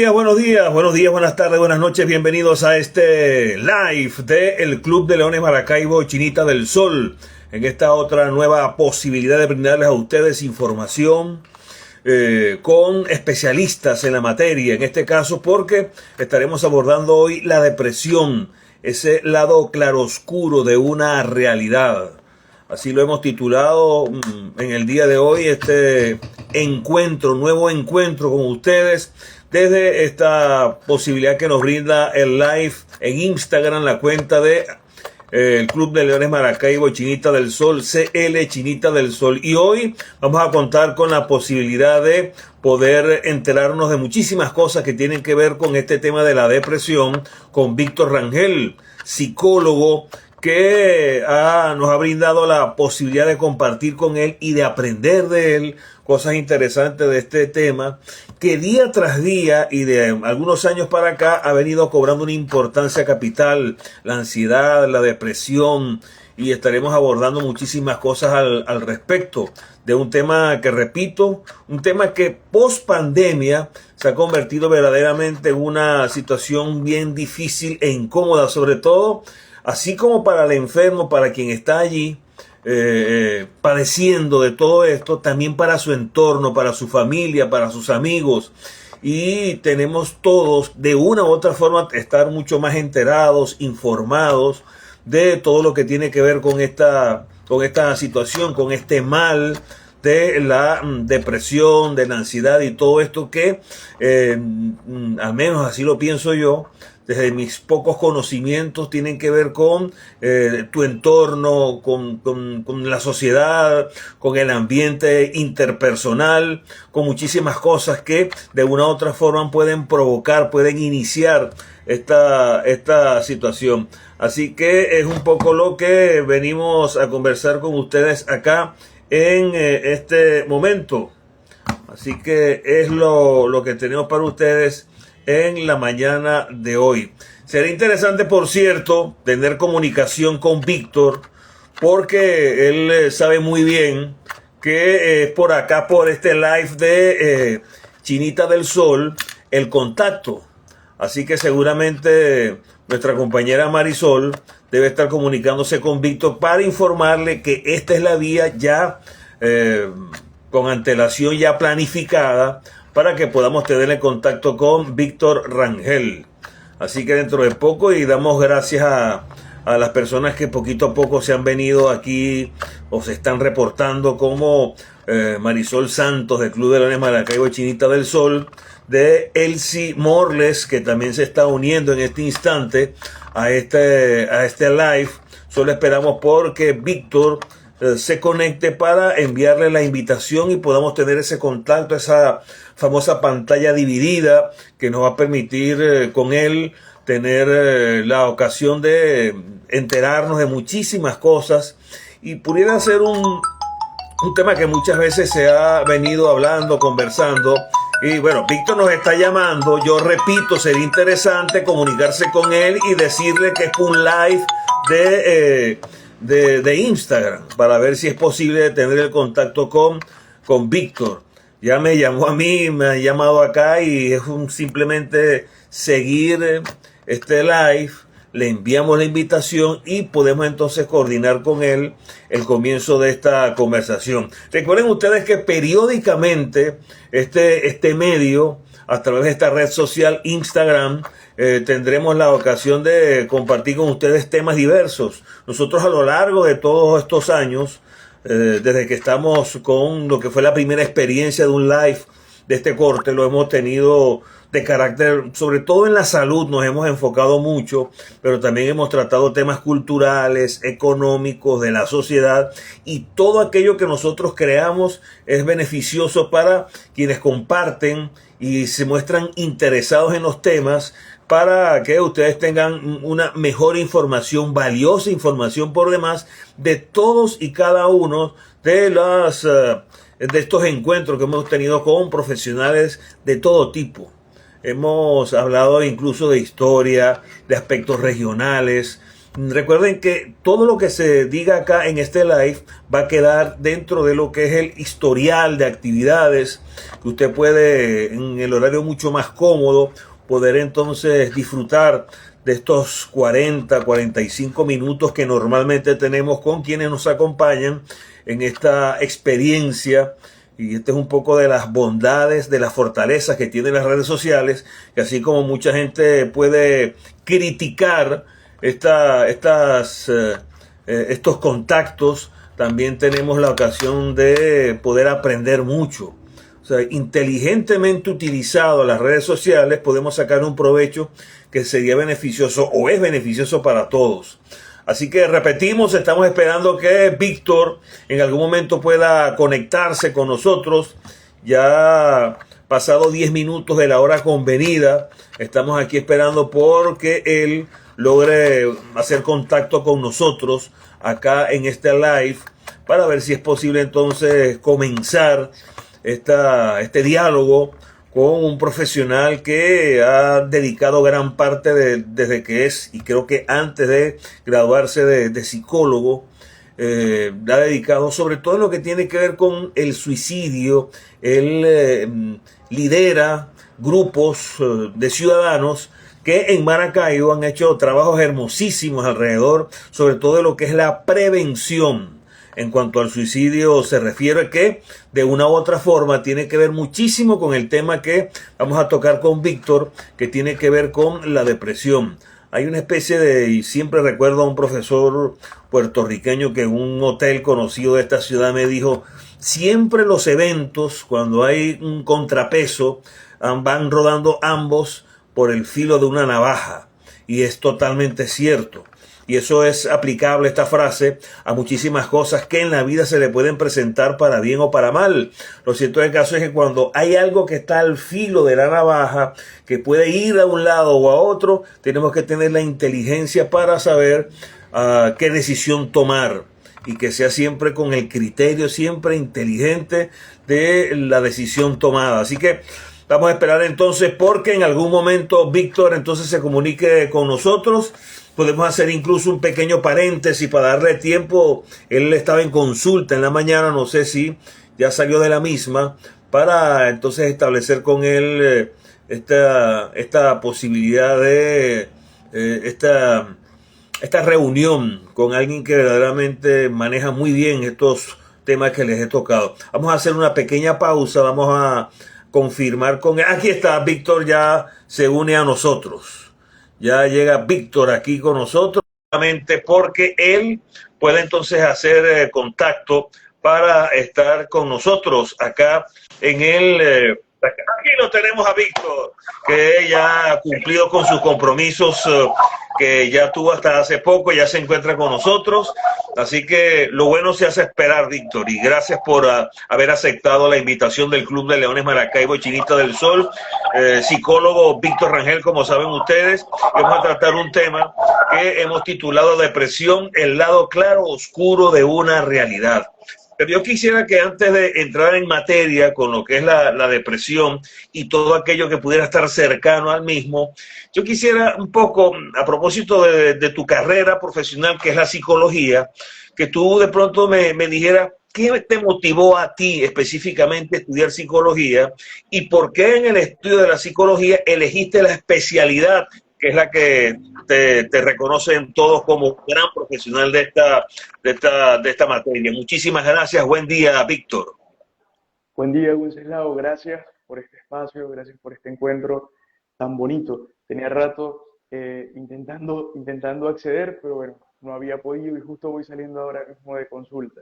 buenos días, buenas tardes, buenas noches. Bienvenidos a este live del Club de Leones Maracaibo Chinita del Sol. En esta otra nueva posibilidad de brindarles a ustedes información con especialistas en la materia. En este caso porque estaremos abordando hoy la depresión, ese lado claroscuro de una realidad. Así lo hemos titulado en el día de hoy, este nuevo encuentro con ustedes, desde esta posibilidad que nos brinda el live en Instagram, la cuenta de el Club de Leones Maracaibo Chinita del Sol, CL Chinita del Sol. Y hoy vamos a contar con la posibilidad de poder enterarnos de muchísimas cosas que tienen que ver con este tema de la depresión, con Víctor Rangel, psicólogo, que nos ha brindado la posibilidad de compartir con él y de aprender de él cosas interesantes de este tema, que día tras día y de algunos años para acá ha venido cobrando una importancia capital: la ansiedad, la depresión, y estaremos abordando muchísimas cosas al respecto de un tema que, repito, un tema que post pandemia se ha convertido verdaderamente en una situación bien difícil e incómoda, sobre todo así como para el enfermo, para quien está allí padeciendo de todo esto, también para su entorno, para su familia, para sus amigos. Y tenemos todos, de una u otra forma, estar mucho más enterados, informados de todo lo que tiene que ver con esta situación, con este mal de la depresión, de la ansiedad y todo esto que, al menos así lo pienso yo, desde mis pocos conocimientos, tienen que ver con tu entorno, con la sociedad, con el ambiente interpersonal, con muchísimas cosas que de una u otra forma pueden provocar, pueden iniciar esta situación. Así que es un poco lo que venimos a conversar con ustedes acá en este momento. Así que es lo que tenemos para ustedes en la mañana de hoy. Será interesante, por cierto, tener comunicación con Víctor, porque él sabe muy bien que es por acá, por este live de Chinita del Sol, el contacto. Así que seguramente nuestra compañera Marisol debe estar comunicándose con Víctor para informarle que esta es la vía ya con antelación, ya planificada, para que podamos tener el contacto con Víctor Rangel. Así que dentro de poco, y damos gracias a las personas que poquito a poco se han venido aquí o se están reportando, como Marisol Santos del Club de Leones Maracaibo Chinita del Sol, de Elsie Morles, que también se está uniendo en este instante a este live. Solo esperamos porque Víctor se conecte para enviarle la invitación y podamos tener ese contacto, esa famosa pantalla dividida que nos va a permitir con él tener la ocasión de enterarnos de muchísimas cosas, y pudiera ser un tema que muchas veces se ha venido hablando, conversando. Y bueno, Víctor nos está llamando. Yo repito, sería interesante comunicarse con él y decirle que es un live de Instagram, para ver si es posible tener el contacto con Víctor. Ya me llamó a mí, me ha llamado acá, y es simplemente seguir este live. Le enviamos la invitación y podemos entonces coordinar con él el comienzo de esta conversación. Recuerden ustedes que periódicamente este medio, a través de esta red social Instagram, tendremos la ocasión de compartir con ustedes temas diversos. Nosotros, a lo largo de todos estos años, desde que estamos con lo que fue la primera experiencia de un live de este corte, lo hemos tenido de carácter, sobre todo en la salud, nos hemos enfocado mucho, pero también hemos tratado temas culturales, económicos, de la sociedad, y todo aquello que nosotros creamos es beneficioso para quienes comparten y se muestran interesados en los temas, para que ustedes tengan una mejor información, valiosa información por demás, de todos y cada uno de estos encuentros que hemos tenido con profesionales de todo tipo. Hemos hablado incluso de historia, de aspectos regionales, Recuerden que todo lo que se diga acá en este live va a quedar dentro de lo que es el historial de actividades que usted puede, en el horario mucho más cómodo, poder entonces disfrutar de estos 45 minutos que normalmente tenemos con quienes nos acompañan en esta experiencia. Y este es un poco de las bondades, de las fortalezas que tienen las redes sociales, que así como mucha gente puede criticar estos contactos, también tenemos la ocasión de poder aprender mucho. O sea, inteligentemente utilizado las redes sociales podemos sacar un provecho que sería beneficioso o es beneficioso para todos. Así que repetimos, estamos esperando que Víctor en algún momento pueda conectarse con nosotros. Ya pasado 10 minutos de la hora convenida, estamos aquí esperando porque él logre hacer contacto con nosotros acá en este live para ver si es posible entonces comenzar este diálogo con un profesional que ha dedicado gran parte desde que es, y creo que antes de graduarse de psicólogo, ha dedicado sobre todo en lo que tiene que ver con el suicidio. Él lidera grupos de ciudadanos que en Maracaibo han hecho trabajos hermosísimos alrededor, sobre todo de lo que es la prevención en cuanto al suicidio se refiere, que de una u otra forma tiene que ver muchísimo con el tema que vamos a tocar con Víctor, que tiene que ver con la depresión. Hay una especie de, y siempre recuerdo a un profesor puertorriqueño que en un hotel conocido de esta ciudad me dijo, siempre los eventos, cuando hay un contrapeso, van rodando ambos por el filo de una navaja. Y es totalmente cierto. Y eso es aplicable, esta frase, a muchísimas cosas que en la vida se le pueden presentar para bien o para mal. Lo cierto del caso es que cuando hay algo que está al filo de la navaja, que puede ir a un lado o a otro, tenemos que tener la inteligencia para saber qué decisión tomar. Y que sea siempre con el criterio, siempre inteligente de la decisión tomada. Así que vamos a esperar entonces porque en algún momento Víctor entonces se comunique con nosotros. Podemos hacer incluso un pequeño paréntesis para darle tiempo. Él estaba en consulta en la mañana, no sé si ya salió de la misma, para entonces establecer con él esta posibilidad de esta reunión con alguien que verdaderamente maneja muy bien estos temas que les he tocado. Vamos a hacer una pequeña pausa, vamos a confirmar con él. Aquí está, Víctor ya se une a nosotros. Ya llega Víctor aquí con nosotros, porque él puede entonces hacer contacto para estar con nosotros acá en el... Aquí lo tenemos a Víctor, que ya ha cumplido con sus compromisos que ya tuvo hasta hace poco, ya se encuentra con nosotros. Así que lo bueno se hace esperar, Víctor, y gracias por haber aceptado la invitación del Club de Leones Maracaibo y Chinita del Sol. Psicólogo Víctor Rangel, como saben ustedes, vamos a tratar un tema que hemos titulado Depresión, el lado claro oscuro de una realidad. Pero yo quisiera que antes de entrar en materia con lo que es la depresión y todo aquello que pudiera estar cercano al mismo, yo quisiera un poco, a propósito de tu carrera profesional, que es la psicología, que tú de pronto me dijeras qué te motivó a ti específicamente a estudiar psicología y por qué en el estudio de la psicología elegiste la especialidad que es la que te reconocen todos como gran profesional de esta materia. Muchísimas gracias. Buen día, Víctor. Buen día, Wenceslao. Gracias por este espacio, gracias por este encuentro tan bonito. Tenía rato intentando acceder, pero bueno, no había podido y justo voy saliendo ahora mismo de consulta.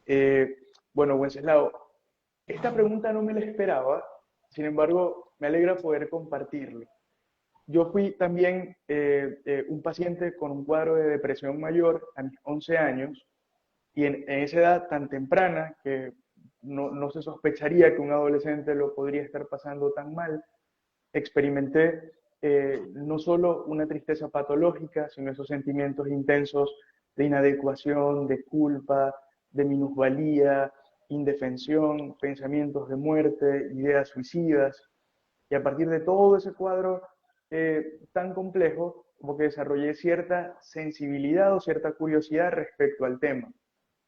Eh, bueno, Wenceslao, esta pregunta no me la esperaba, sin embargo, me alegra poder compartirlo. Yo fui también un paciente con un cuadro de depresión mayor a mis 11 años y en esa edad tan temprana que no se sospecharía que un adolescente lo podría estar pasando tan mal, experimenté no solo una tristeza patológica, sino esos sentimientos intensos de inadecuación, de culpa, de minusvalía, indefensión, pensamientos de muerte, ideas suicidas. Y a partir de todo ese cuadro tan complejo, como que desarrollé cierta sensibilidad o cierta curiosidad respecto al tema.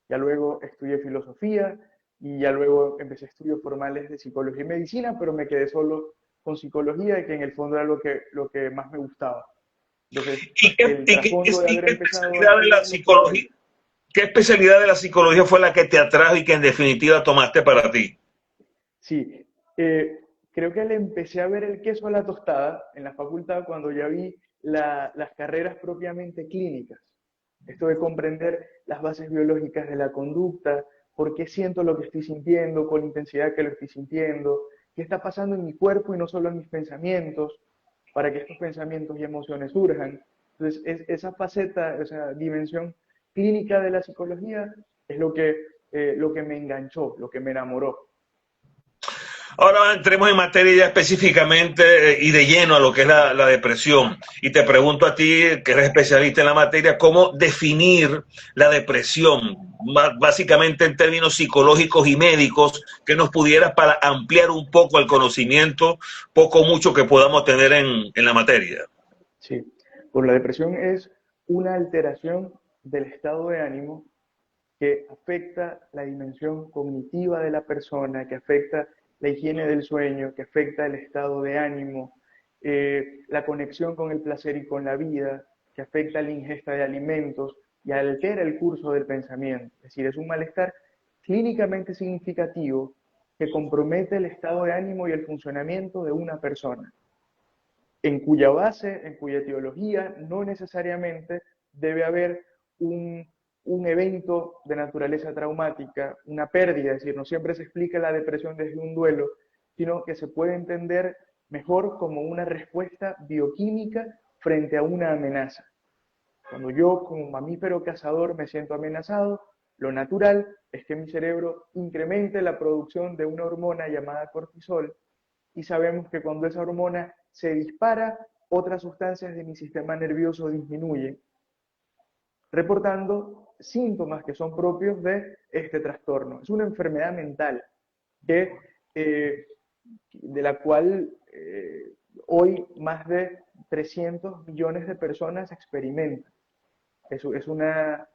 Ya luego estudié filosofía y ya luego empecé estudios formales de psicología y medicina, pero me quedé solo con psicología, que en el fondo era lo que más me gustaba. Entonces, el trasfondo de Y haber qué empezado a especialidad de la estudiar filosofía, psicología? ¿Qué especialidad de la psicología fue la que te atrajo y que en definitiva tomaste para ti? sí, eh, creo que le empecé a ver el queso a la tostada en la facultad cuando ya vi las carreras propiamente clínicas. Esto de comprender las bases biológicas de la conducta, por qué siento lo que estoy sintiendo, con la intensidad que lo estoy sintiendo, qué está pasando en mi cuerpo y no solo en mis pensamientos, para que estos pensamientos y emociones surjan. Entonces, esa faceta, esa dimensión clínica de la psicología es lo que me enganchó, lo que me enamoró. Ahora entremos en materia ya específicamente y de lleno a lo que es la depresión. Y te pregunto a ti, que eres especialista en la materia, ¿cómo definir la depresión? Básicamente en términos psicológicos y médicos, que nos pudieras para ampliar un poco el conocimiento, poco o mucho que podamos tener en la materia. Sí, pues la depresión es una alteración del estado de ánimo que afecta la dimensión cognitiva de la persona, que afecta la higiene del sueño, que afecta el estado de ánimo, la conexión con el placer y con la vida, que afecta la ingesta de alimentos y altera el curso del pensamiento. Es decir, es un malestar clínicamente significativo que compromete el estado de ánimo y el funcionamiento de una persona, en cuya base, en cuya etiología, no necesariamente debe haber un, un evento de naturaleza traumática, una pérdida, es decir, no siempre se explica la depresión desde un duelo, sino que se puede entender mejor como una respuesta bioquímica frente a una amenaza. Cuando yo como mamífero cazador me siento amenazado, lo natural es que mi cerebro incremente la producción de una hormona llamada cortisol, y sabemos que cuando esa hormona se dispara, otras sustancias de mi sistema nervioso disminuyen, reportando síntomas que son propios de este trastorno. Es una enfermedad mental que, de la cual hoy más de 300 millones de personas experimentan. Es una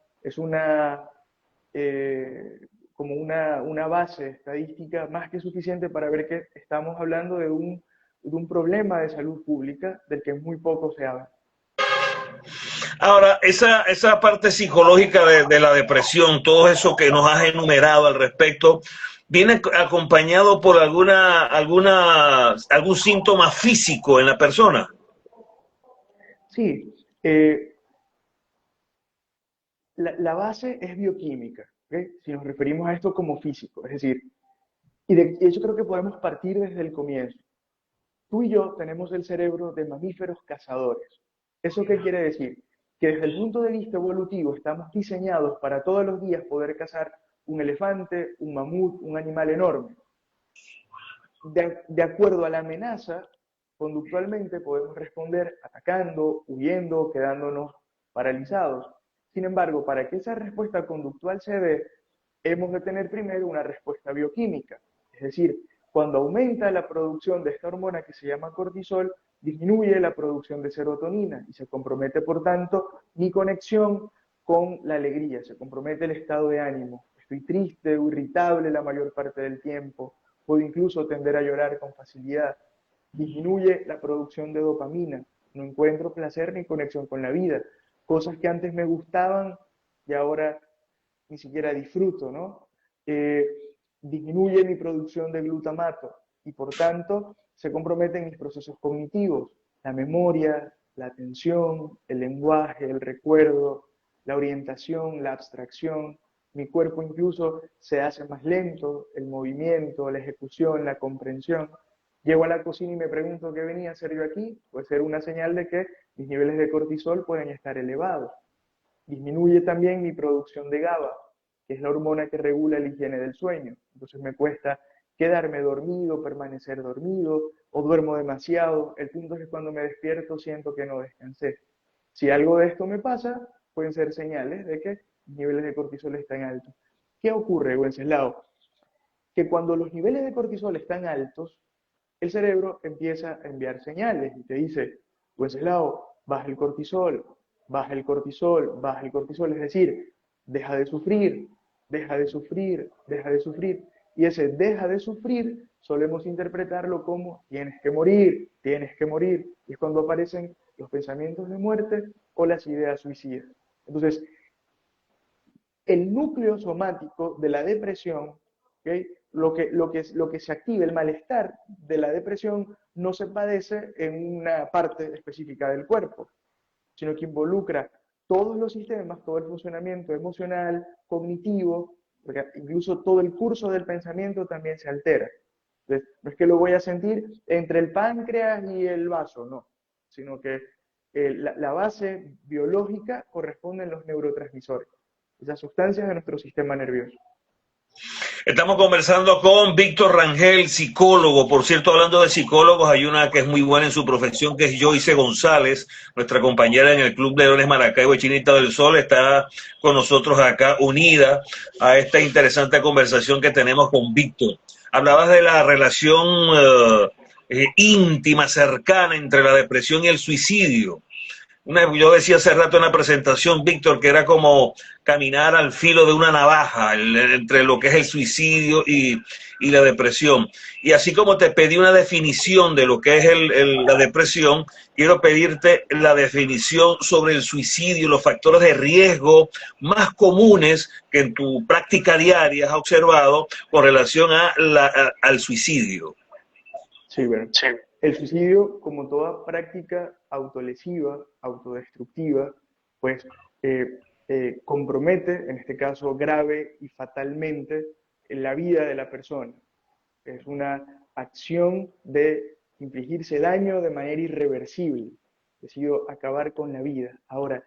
eh, como una base estadística más que suficiente para ver que estamos hablando de un problema de salud pública del que muy poco se habla. Ahora, esa parte psicológica de la depresión, todo eso que nos has enumerado al respecto, ¿viene acompañado por algún síntoma físico en la persona? Sí, la base es bioquímica, ¿okay? Si nos referimos a esto como físico, es decir, y de hecho creo que podemos partir desde el comienzo. Tú y yo tenemos el cerebro de mamíferos cazadores. ¿Eso qué quiere decir? Que desde el punto de vista evolutivo estamos diseñados para todos los días poder cazar un elefante, un mamut, un animal enorme. De acuerdo a la amenaza, conductualmente podemos responder atacando, huyendo, quedándonos paralizados. Sin embargo, para que esa respuesta conductual se dé, hemos de tener primero una respuesta bioquímica. Es decir, cuando aumenta la producción de esta hormona que se llama cortisol, disminuye la producción de serotonina y se compromete, por tanto, mi conexión con la alegría, se compromete el estado de ánimo. Estoy triste o irritable la mayor parte del tiempo, puedo incluso tender a llorar con facilidad. Disminuye la producción de dopamina, no encuentro placer ni conexión con la vida. Cosas que antes me gustaban y ahora ni siquiera disfruto, ¿no? Eh, Disminuye mi producción de glutamato y por tanto se comprometen mis procesos cognitivos, la memoria, la atención, el lenguaje, el recuerdo, la orientación, la abstracción. Mi cuerpo incluso se hace más lento, el movimiento, la ejecución, la comprensión. Llego a la cocina y me pregunto qué venía a hacer yo aquí. Puede ser una señal de que mis niveles de cortisol pueden estar elevados. Disminuye también mi producción de GABA, que es la hormona que regula la higiene del sueño. Entonces me cuesta quedarme dormido, permanecer dormido, o duermo demasiado. El punto es que cuando me despierto siento que no descansé. Si algo de esto me pasa, pueden ser señales de que mis niveles de cortisol están altos. ¿Qué ocurre, Wenceslao? Que cuando los niveles de cortisol están altos, el cerebro empieza a enviar señales y te dice, Wenceslao, baja el cortisol, baja el cortisol, baja el cortisol, es decir, deja de sufrir, deja de sufrir, deja de sufrir. Y ese deja de sufrir solemos interpretarlo como tienes que morir, tienes que morir. Y es cuando aparecen los pensamientos de muerte o las ideas suicidas. Entonces, el núcleo somático de la depresión, ¿okay? Lo que se activa, el malestar de la depresión, no se padece en una parte específica del cuerpo, sino que involucra todos los sistemas, todo el funcionamiento emocional, cognitivo, porque incluso todo el curso del pensamiento también se altera. Entonces, no es que lo voy a sentir entre el páncreas y el vaso, no, sino que la base biológica corresponde en los neurotransmisores, esas sustancias de nuestro sistema nervioso. Estamos conversando con Víctor Rangel, psicólogo. Por cierto, hablando de psicólogos, hay una que es muy buena en su profesión, que es Joyce González, nuestra compañera en el Club de Leones Maracaibo y Chinita del Sol. Está con nosotros acá, unida a esta interesante conversación que tenemos con Víctor. Hablabas de la relación íntima, cercana entre la depresión y el suicidio. Yo decía hace rato en la presentación, Víctor, que era como caminar al filo de una navaja entre lo que es el suicidio y la depresión. Y así como te pedí una definición de lo que es la depresión, quiero pedirte la definición sobre el suicidio, los factores de riesgo más comunes que en tu práctica diaria has observado con relación al suicidio. Sí, bueno. Sí. El suicidio, como toda práctica autolesiva, autodestructiva, pues compromete, en este caso grave y fatalmente, la vida de la persona. Es una acción de infligirse daño de manera irreversible. Decido acabar con la vida. Ahora,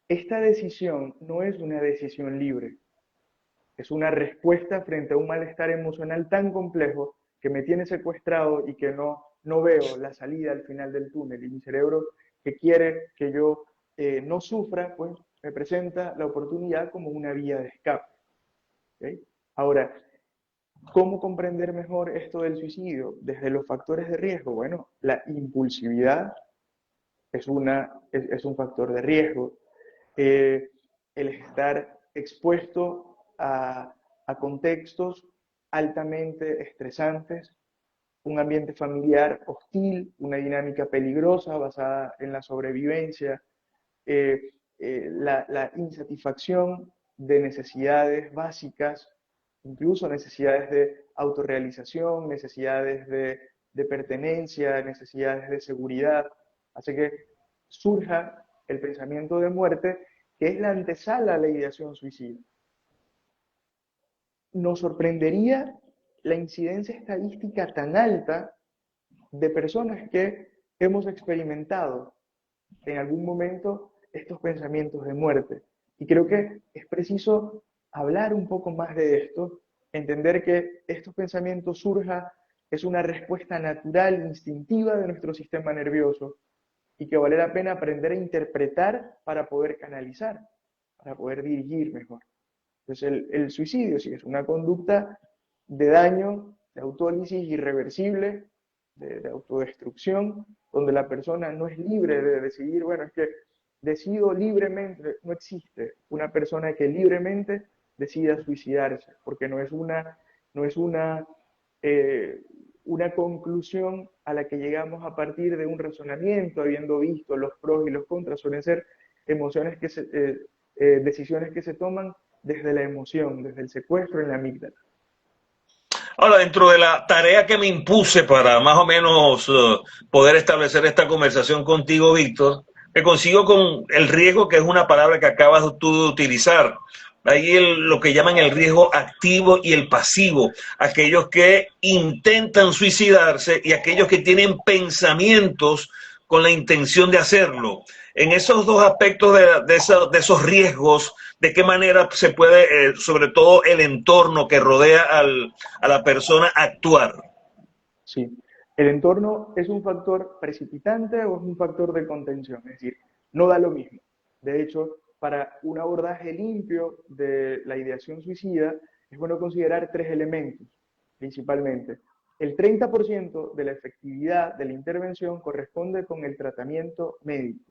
esta decisión no es una decisión libre. Es una respuesta frente a un malestar emocional tan complejo que me tiene secuestrado y que no veo la salida al final del túnel. Y mi cerebro, que quiere que yo no sufra, pues me presenta la oportunidad como una vía de escape. ¿Okay? Ahora, ¿cómo comprender mejor esto del suicidio? Desde los factores de riesgo. Bueno, la impulsividad es un factor de riesgo. El estar expuesto a contextos altamente estresantes, un ambiente familiar hostil, una dinámica peligrosa basada en la sobrevivencia, la insatisfacción de necesidades básicas, incluso necesidades de autorrealización, necesidades de pertenencia, necesidades de seguridad, hace que surja el pensamiento de muerte, que es la antesala a la ideación suicida. Nos sorprendería la incidencia estadística tan alta de personas que hemos experimentado en algún momento estos pensamientos de muerte. Y creo que es preciso hablar un poco más de esto, entender que estos pensamientos surjan es una respuesta natural, instintiva de nuestro sistema nervioso y que vale la pena aprender a interpretar para poder canalizar, para poder dirigir mejor. Entonces el suicidio sí es una conducta de daño, de autólisis irreversible, de autodestrucción, donde la persona no es libre de decidir, bueno, es que decido libremente, no existe una persona que libremente decida suicidarse, porque no es una conclusión a la que llegamos a partir de un razonamiento, habiendo visto los pros y los contras, suelen ser decisiones que se toman desde la emoción, desde el secuestro en la amígdala. Ahora, dentro de la tarea que me impuse para más o menos poder establecer esta conversación contigo, Víctor, me consigo con el riesgo, que es una palabra que acabas tú de utilizar. Ahí lo que llaman el riesgo activo y el pasivo, aquellos que intentan suicidarse y aquellos que tienen pensamientos con la intención de hacerlo. En esos dos aspectos de esos riesgos, ¿de qué manera se puede, sobre todo el entorno que rodea a la persona, actuar? Sí, el entorno es un factor precipitante o es un factor de contención, es decir, no da lo mismo. De hecho, para un abordaje limpio de la ideación suicida, es bueno considerar tres elementos, principalmente. El 30% de la efectividad de la intervención corresponde con el tratamiento médico.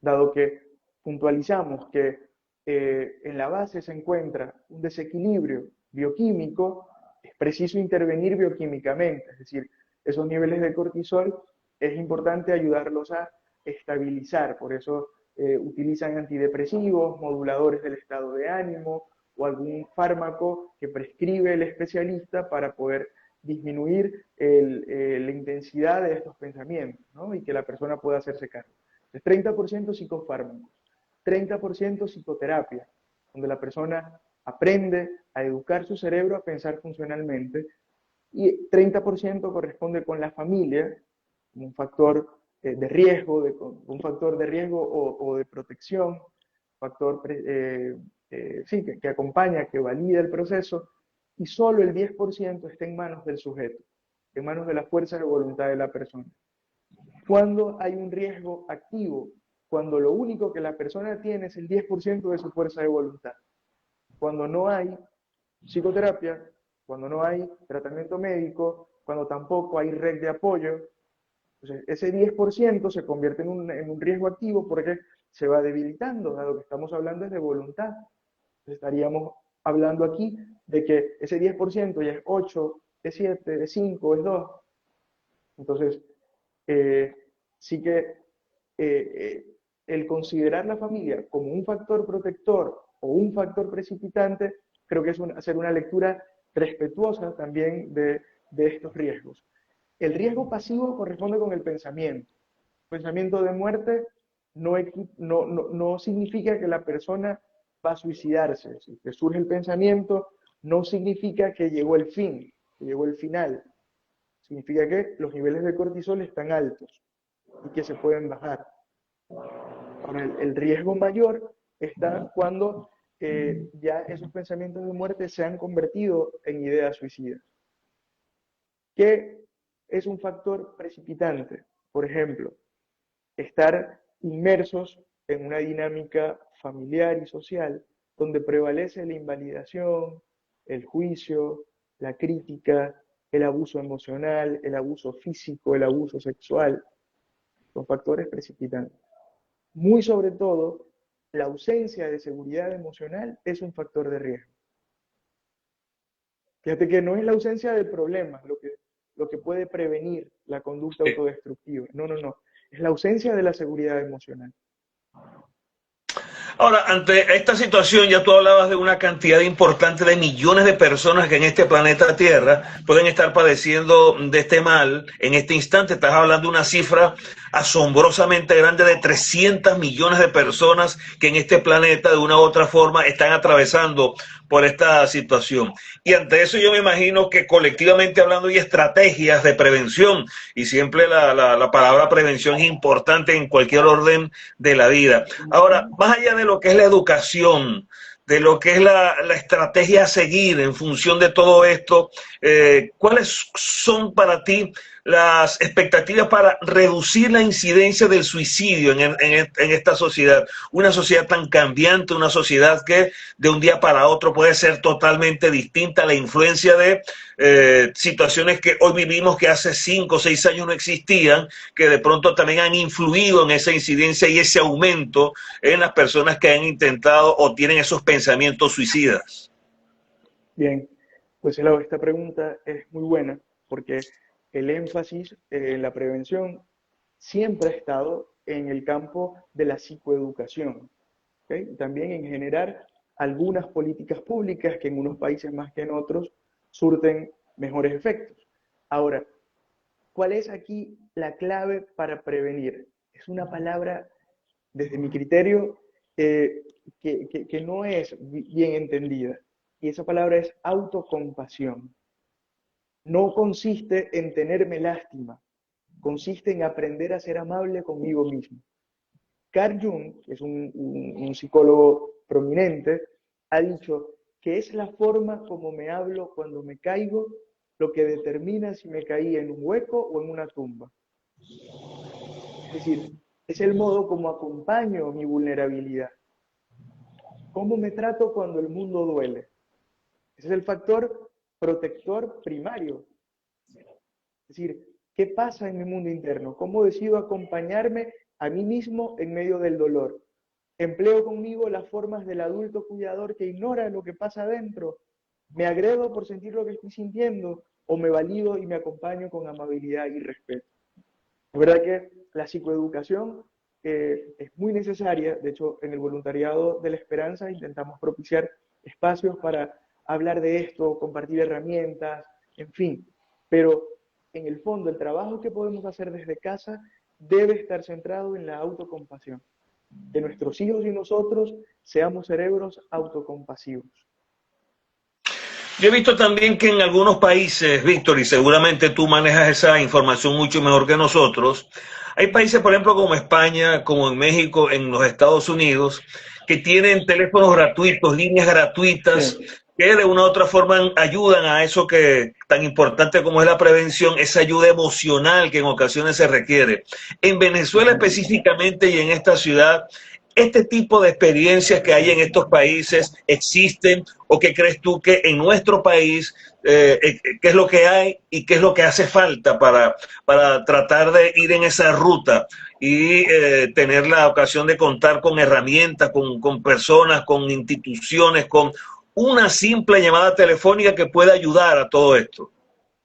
dado que puntualizamos que en la base se encuentra un desequilibrio bioquímico, es preciso intervenir bioquímicamente, es decir, esos niveles de cortisol es importante ayudarlos a estabilizar, por eso utilizan antidepresivos, moduladores del estado de ánimo o algún fármaco que prescribe el especialista para poder disminuir la intensidad de estos pensamientos, ¿no? Y que la persona pueda hacerse cargo. Entonces, 30% psicofármacos, 30% psicoterapia, donde la persona aprende a educar su cerebro a pensar funcionalmente, y 30% corresponde con la familia, como un factor de riesgo, un factor de riesgo o de protección, factor sí, que acompaña, que valida el proceso, y solo el 10% está en manos del sujeto, en manos de la fuerza de voluntad de la persona. Cuando hay un riesgo activo, cuando lo único que la persona tiene es el 10% de su fuerza de voluntad, cuando no hay psicoterapia, cuando no hay tratamiento médico, cuando tampoco hay red de apoyo. Entonces, ese 10% se convierte en un riesgo activo porque se va debilitando, dado que estamos hablando es de voluntad. Entonces, estaríamos hablando aquí de que ese 10% ya es 8, es 7, es 5, es 2. Entonces, sí que el considerar la familia como un factor protector o un factor precipitante, creo que es hacer una lectura respetuosa también de estos riesgos. El riesgo pasivo corresponde con el pensamiento. El pensamiento de muerte no significa que la persona va a suicidarse. Si te surge el pensamiento, no significa que llegó el fin, que llegó el final. Significa que los niveles de cortisol están altos y que se pueden bajar. Ahora, el riesgo mayor está cuando ya esos pensamientos de muerte se han convertido en ideas suicidas. ¿Qué es un factor precipitante? Por ejemplo, estar inmersos en una dinámica familiar y social donde prevalece la invalidación, el juicio, la crítica, el abuso emocional, el abuso físico, el abuso sexual, son factores precipitantes. Muy sobre todo, la ausencia de seguridad emocional es un factor de riesgo. Fíjate que no es la ausencia del problema lo que puede prevenir la conducta autodestructiva. No, no, no. Es la ausencia de la seguridad emocional. Ahora, ante esta situación, ya tú hablabas de una cantidad importante de millones de personas que en este planeta Tierra pueden estar padeciendo de este mal. En este instante estás hablando de una cifra asombrosamente grande de 300 millones de personas que en este planeta de una u otra forma están atravesando por esta situación. Y ante eso yo me imagino que colectivamente hablando hay estrategias de prevención, y siempre la palabra prevención es importante en cualquier orden de la vida. Ahora, más allá de lo que es la educación, de lo que es la estrategia a seguir en función de todo esto, ¿cuáles son para ti las expectativas para reducir la incidencia del suicidio en esta sociedad? Una sociedad tan cambiante, una sociedad que de un día para otro puede ser totalmente distinta a la influencia de situaciones que hoy vivimos que hace 5 o 6 años no existían, que de pronto también han influido en esa incidencia y ese aumento en las personas que han intentado o tienen esos pensamientos suicidas. Bien, pues Elao, esta pregunta es muy buena porque el énfasis en la prevención siempre ha estado en el campo de la psicoeducación, ¿okay? También en generar algunas políticas públicas que en unos países más que en otros surten mejores efectos. Ahora, ¿cuál es aquí la clave para prevenir? Es una palabra, desde mi criterio, que no es bien entendida. Y esa palabra es autocompasión. No consiste en tenerme lástima, consiste en aprender a ser amable conmigo mismo. Carl Jung, que es un psicólogo prominente, ha dicho que es la forma como me hablo cuando me caigo lo que determina si me caí en un hueco o en una tumba. Es decir, es el modo como acompaño mi vulnerabilidad. ¿Cómo me trato cuando el mundo duele? Ese es el factor protector primario. Es decir, ¿qué pasa en mi mundo interno? ¿Cómo decido acompañarme a mí mismo en medio del dolor. Empleo conmigo las formas del adulto cuidador que ignora lo que pasa adentro. Me agredo por sentir lo que estoy sintiendo o me valido y me acompaño con amabilidad y respeto. Es verdad que la psicoeducación es muy necesaria. De hecho, en el voluntariado de la esperanza intentamos propiciar espacios para hablar de esto, compartir herramientas, en fin. Pero en el fondo, el trabajo que podemos hacer desde casa debe estar centrado en la autocompasión. Que nuestros hijos y nosotros seamos cerebros autocompasivos. Yo he visto también que en algunos países, Víctor, y seguramente tú manejas esa información mucho mejor que nosotros, hay países, por ejemplo, como España, como en México, en los Estados Unidos, que tienen teléfonos gratuitos, líneas gratuitas, Sí. que de una u otra forma ayudan a eso que tan importante como es la prevención, esa ayuda emocional que en ocasiones se requiere. En Venezuela específicamente y en esta ciudad, este tipo de experiencias que hay en estos países existen o qué crees tú que en nuestro país, qué es lo que hay y qué es lo que hace falta para tratar de ir en esa ruta y tener la ocasión de contar con herramientas, con personas, con instituciones, con una simple llamada telefónica que pueda ayudar a todo esto.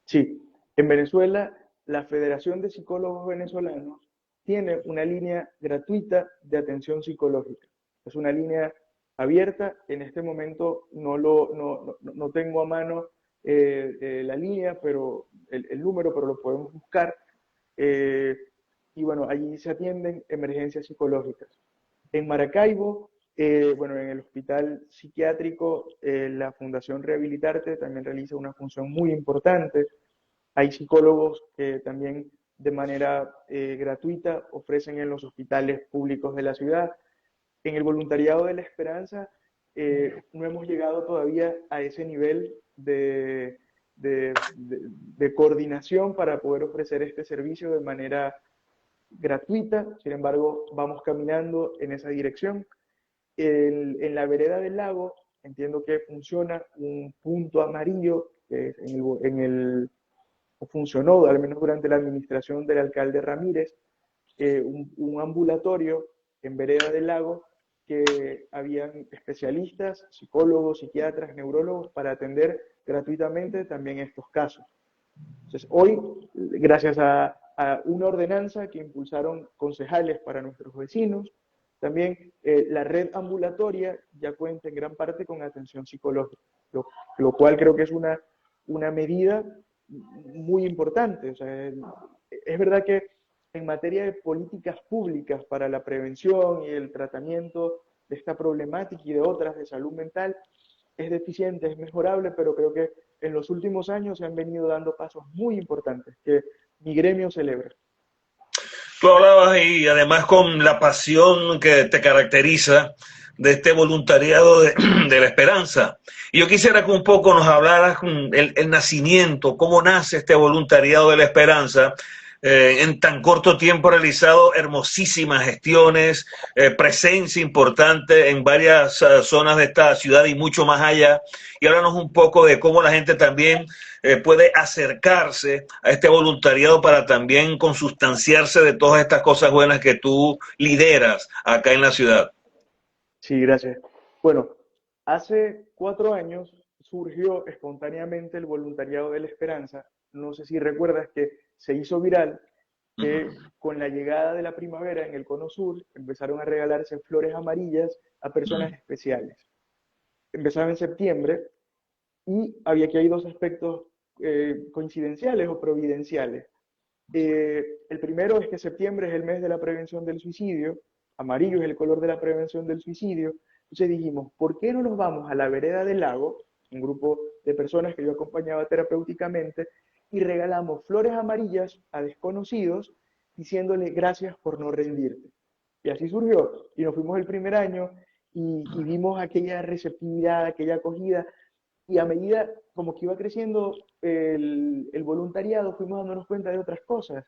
Sí, en Venezuela, la Federación de Psicólogos Venezolanos tiene una línea gratuita de atención psicológica. Es una línea abierta. En este momento no tengo a mano la línea, pero el número, pero lo podemos buscar. Eh, y bueno, allí se atienden emergencias psicológicas. En Maracaibo, bueno, en el hospital psiquiátrico, la Fundación Rehabilitarte también realiza una función muy importante. Hay psicólogos que también de manera gratuita ofrecen en los hospitales públicos de la ciudad. En el voluntariado de la esperanza no hemos llegado todavía a ese nivel de coordinación para poder ofrecer este servicio de manera gratuita. Sin embargo, vamos caminando en esa dirección. En la vereda del lago entiendo que funciona un punto amarillo o funcionó, al menos durante la administración del alcalde Ramírez, un ambulatorio en vereda del lago que habían especialistas, psicólogos, psiquiatras, neurólogos para atender gratuitamente también estos casos. Entonces, hoy, gracias a una ordenanza que impulsaron concejales para nuestros vecinos, también la red ambulatoria ya cuenta en gran parte con atención psicológica, lo cual creo que es una medida muy importante. O sea, es verdad que en materia de políticas públicas para la prevención y el tratamiento de esta problemática y de otras de salud mental, es deficiente, es mejorable, pero creo que en los últimos años se han venido dando pasos muy importantes que mi gremio celebra. Tú hablabas y además con la pasión que te caracteriza de este voluntariado de la esperanza. Y yo quisiera que un poco nos hablaras el nacimiento, cómo nace este voluntariado de la esperanza. En tan corto tiempo realizado hermosísimas gestiones, presencia importante en varias zonas de esta ciudad y mucho más allá. Y háblanos un poco de cómo la gente también puede acercarse a este voluntariado para también consustanciarse de todas estas cosas buenas que tú lideras acá en la ciudad. Sí, gracias. Bueno, hace 4 años surgió espontáneamente el voluntariado de la esperanza. No sé si recuerdas que se hizo viral que con la llegada de la primavera en el Cono Sur empezaron a regalarse flores amarillas a personas especiales. Empezaba en septiembre y había que hay dos aspectos coincidenciales o providenciales. El primero es que septiembre es el mes de la prevención del suicidio, amarillo es el color de la prevención del suicidio. Entonces dijimos, ¿por qué no nos vamos a la vereda del lago, un grupo de personas que yo acompañaba terapéuticamente, y regalamos flores amarillas a desconocidos diciéndole gracias por no rendirte? Y así surgió. Y nos fuimos el primer año y vimos aquella receptividad, aquella acogida, y a medida como que iba creciendo el voluntariado, fuimos dándonos cuenta de otras cosas.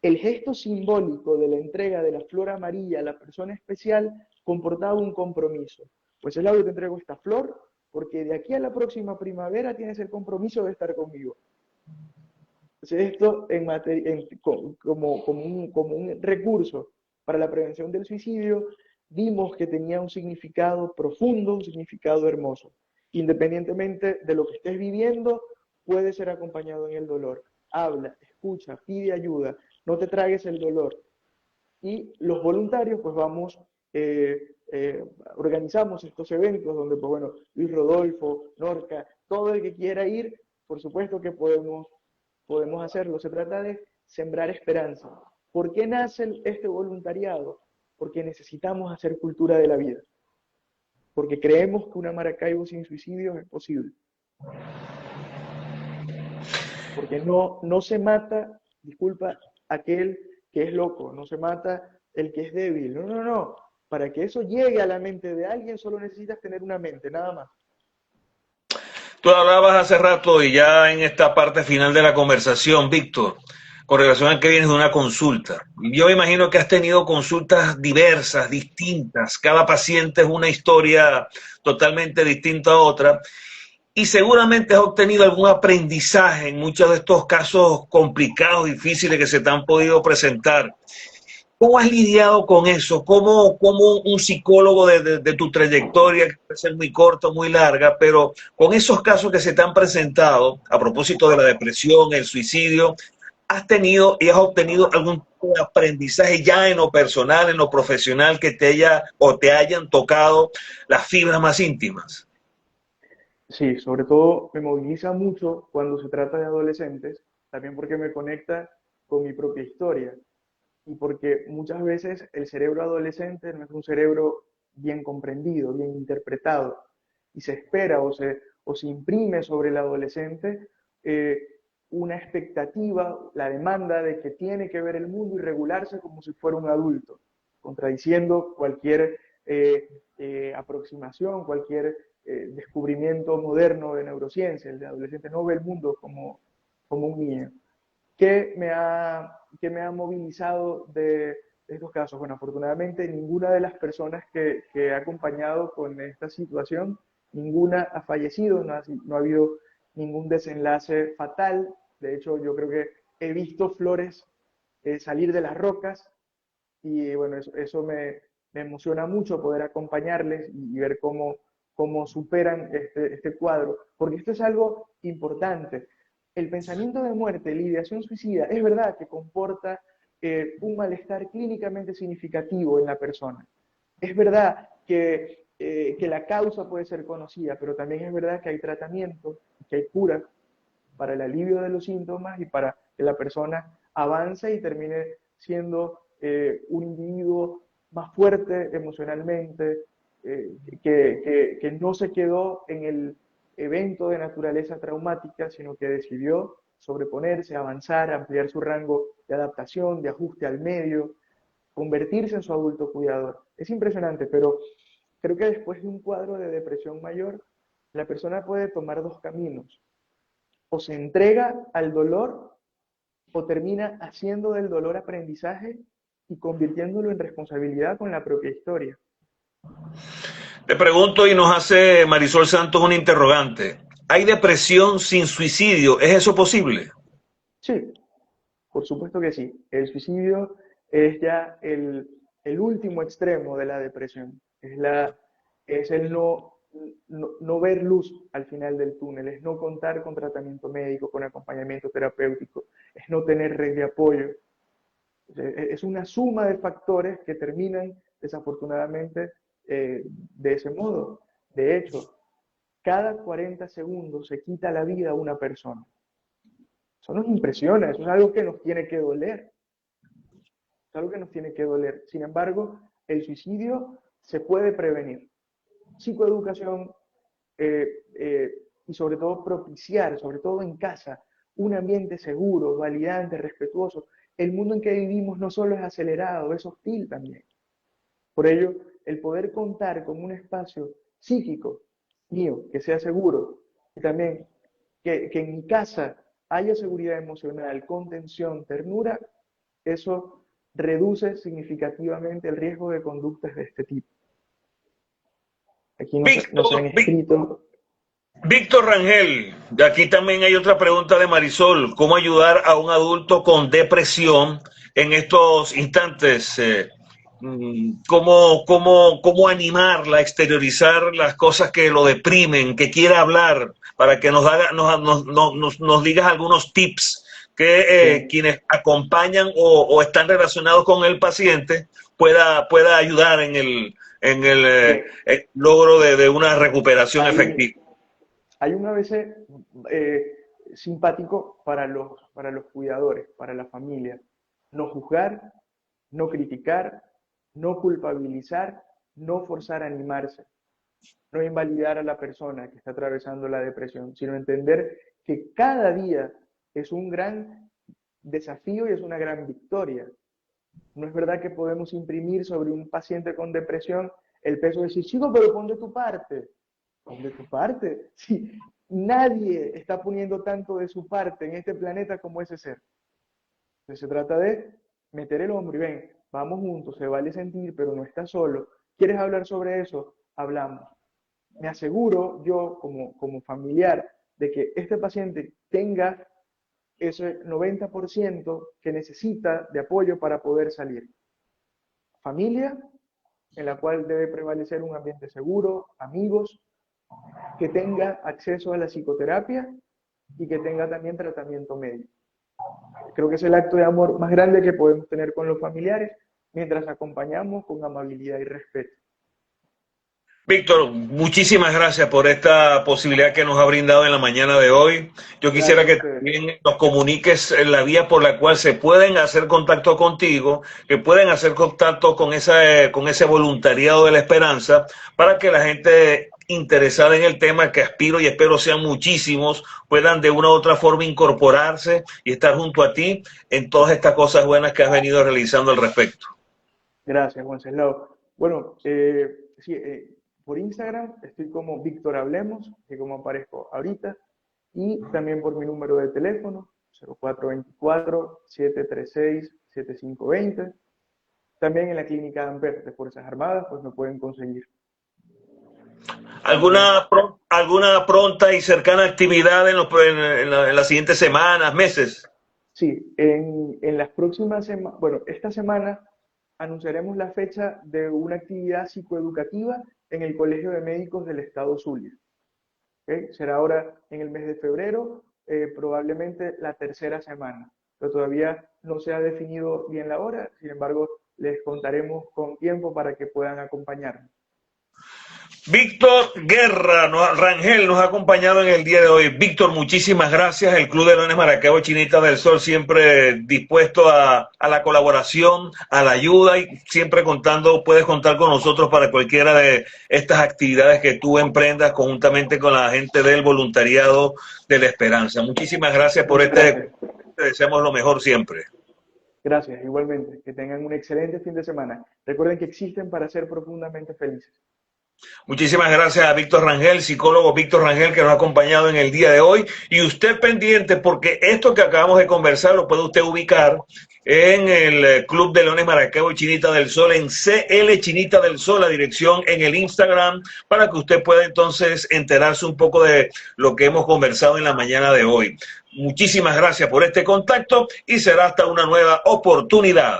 El gesto simbólico de la entrega de la flor amarilla a la persona especial comportaba un compromiso. Pues el audio te entrego esta flor porque de aquí a la próxima primavera tienes el compromiso de estar conmigo. Entonces esto como un recurso para la prevención del suicidio, vimos que tenía un significado profundo, un significado hermoso. Independientemente de lo que estés viviendo, puede ser acompañado en el dolor. Habla, escucha, pide ayuda, no te tragues el dolor. Y los voluntarios, pues vamos, organizamos estos eventos donde, pues bueno, Luis Rodolfo, Norca, todo el que quiera ir, por supuesto que podemos hacerlo. Se trata de sembrar esperanza. ¿Por qué nace este voluntariado? Porque necesitamos hacer cultura de la vida. Porque creemos que una Maracaibo sin suicidios es posible. Porque no se mata, disculpa, aquel que es loco, no se mata el que es débil. No, no, no. Para que eso llegue a la mente de alguien solo necesitas tener una mente, nada más. Tú hablabas hace rato y ya en esta parte final de la conversación, Víctor, con relación a que vienes de una consulta. Yo imagino que has tenido consultas diversas, distintas. Cada paciente es una historia totalmente distinta a otra. Y seguramente has obtenido algún aprendizaje en muchos de estos casos complicados, difíciles que se te han podido presentar. ¿Cómo has lidiado con eso? ¿Cómo un psicólogo de tu trayectoria, que puede ser muy corta, muy larga, pero con esos casos que se te han presentado, a propósito de la depresión, el suicidio, has tenido y has obtenido algún tipo de aprendizaje ya en lo personal, en lo profesional, que te haya o te hayan tocado las fibras más íntimas? Sí, sobre todo me moviliza mucho cuando se trata de adolescentes, también porque me conecta con mi propia historia y porque muchas veces el cerebro adolescente no es un cerebro bien comprendido, bien interpretado, y se espera o se imprime sobre el adolescente eh, una expectativa, la demanda de que tiene que ver el mundo y regularse como si fuera un adulto, contradiciendo cualquier aproximación, cualquier descubrimiento moderno de neurociencia. El adolescente no ve el mundo como un niño. ¿Qué me ha movilizado de estos casos? Bueno, afortunadamente ninguna de las personas que he acompañado con esta situación, ninguna ha fallecido, no ha habido ningún desenlace fatal. De hecho, yo creo que he visto flores salir de las rocas y bueno, eso me emociona mucho poder acompañarles y ver cómo superan este cuadro, porque esto es algo importante. El pensamiento de muerte, la ideación suicida, es verdad que comporta un malestar clínicamente significativo en la persona. Es verdad que la causa puede ser conocida, pero también es verdad que hay tratamiento, que hay cura para el alivio de los síntomas y para que la persona avance y termine siendo un individuo más fuerte emocionalmente, que no se quedó en el evento de naturaleza traumática, sino que decidió sobreponerse, avanzar, ampliar su rango de adaptación, de ajuste al medio, convertirse en su adulto cuidador. Es impresionante, pero creo que después de un cuadro de depresión mayor, la persona puede tomar dos caminos. O se entrega al dolor o termina haciendo del dolor aprendizaje y convirtiéndolo en responsabilidad con la propia historia. Te pregunto y nos hace Marisol Santos un interrogante. ¿Hay depresión sin suicidio? ¿Es eso posible? Sí, por supuesto que sí. El suicidio es ya el último extremo de la depresión. Es el no ver luz al final del túnel, es no contar con tratamiento médico, con acompañamiento terapéutico, es no tener red de apoyo. Es una suma de factores que terminan desafortunadamente de ese modo. De hecho, cada 40 segundos se quita la vida a una persona. Eso nos impresiona, eso es algo que nos tiene que doler. Es algo que nos tiene que doler. Sin embargo, el suicidio se puede prevenir. Psicoeducación y sobre todo propiciar, sobre todo en casa, un ambiente seguro, validante, respetuoso. El mundo en que vivimos no solo es acelerado, es hostil también. Por ello, el poder contar con un espacio psíquico mío, que sea seguro, y también que en mi casa haya seguridad emocional, contención, ternura, eso reduce significativamente el riesgo de conductas de este tipo. Aquí nos han Víctor, escrito. Víctor Rangel, de aquí también hay otra pregunta de Marisol. ¿Cómo ayudar a un adulto con depresión en estos instantes? cómo animarla, exteriorizar las cosas que lo deprimen, que quiera hablar, para que nos digas algunos tips que Sí, quienes acompañan o están relacionados con el paciente pueda ayudar bien. el logro de una recuperación Hay, efectiva. hay un ABC simpático para los cuidadores, para la familia. No juzgar, no criticar, no culpabilizar, no forzar a animarse, no invalidar a la persona que está atravesando la depresión, sino entender que cada día es un gran desafío y es una gran victoria. No es verdad que podemos imprimir sobre un paciente con depresión el peso de decir, chico, pero pon de tu parte. Pon de tu parte. Sí, nadie está poniendo tanto de su parte en este planeta como ese ser. Entonces se trata de meter el hombro y ven, vamos juntos, se vale sentir, pero no estás solo. ¿Quieres hablar sobre eso? Hablamos. Me aseguro yo como familiar de que este paciente tenga ese 90% que necesita de apoyo para poder salir. Familia, en la cual debe prevalecer un ambiente seguro, amigos, que tenga acceso a la psicoterapia y que tenga también tratamiento médico. Creo que es el acto de amor más grande que podemos tener con los familiares mientras acompañamos con amabilidad y respeto. Víctor, muchísimas gracias por esta posibilidad que nos ha brindado en la mañana de hoy. Yo quisiera Gracias a que ustedes. también nos comuniques la vía por la cual se pueden hacer contacto contigo, que pueden hacer contacto con ese voluntariado de la esperanza, para que la gente interesada en el tema, que aspiro y espero sean muchísimos, puedan de una u otra forma incorporarse y estar junto a ti en todas estas cosas buenas que has venido realizando al respecto. Gracias, Wenceslao. Bueno, sí, por Instagram estoy como Víctor Hablemos, que como aparezco ahorita, y también por mi número de teléfono, 0424-736-7520. También en la clínica Amper de Fuerzas Armadas, pues me pueden conseguir también. ¿Alguna pronta y cercana actividad en las siguientes semanas, meses? Sí, en las próximas semanas, bueno, esta semana anunciaremos la fecha de una actividad psicoeducativa en el Colegio de Médicos del Estado Zulia. ¿Okay? Será ahora en el mes de febrero, probablemente la tercera semana, pero todavía no se ha definido bien la hora, sin embargo, les contaremos con tiempo para que puedan acompañarnos. Víctor Guerra Rangel nos ha acompañado en el día de hoy. Víctor, muchísimas gracias. El Club de Leones Maracaibo Chinita del Sol siempre dispuesto a la colaboración, a la ayuda y siempre puedes contar con nosotros para cualquiera de estas actividades que tú emprendas conjuntamente con la gente del voluntariado de la Esperanza. Muchísimas gracias por Muchas gracias. te deseamos lo mejor siempre. Gracias, igualmente. Que tengan un excelente fin de semana. Recuerden que existen para ser profundamente felices. Muchísimas gracias a Víctor Rangel, psicólogo Víctor Rangel, que nos ha acompañado en el día de hoy. Y usted pendiente, porque esto que acabamos de conversar lo puede usted ubicar en el Club de Leones Maracaibo y Chinita del Sol, en CL Chinita del Sol, la dirección en el Instagram, para que usted pueda entonces enterarse un poco de lo que hemos conversado en la mañana de hoy. Muchísimas gracias por este contacto y será hasta una nueva oportunidad.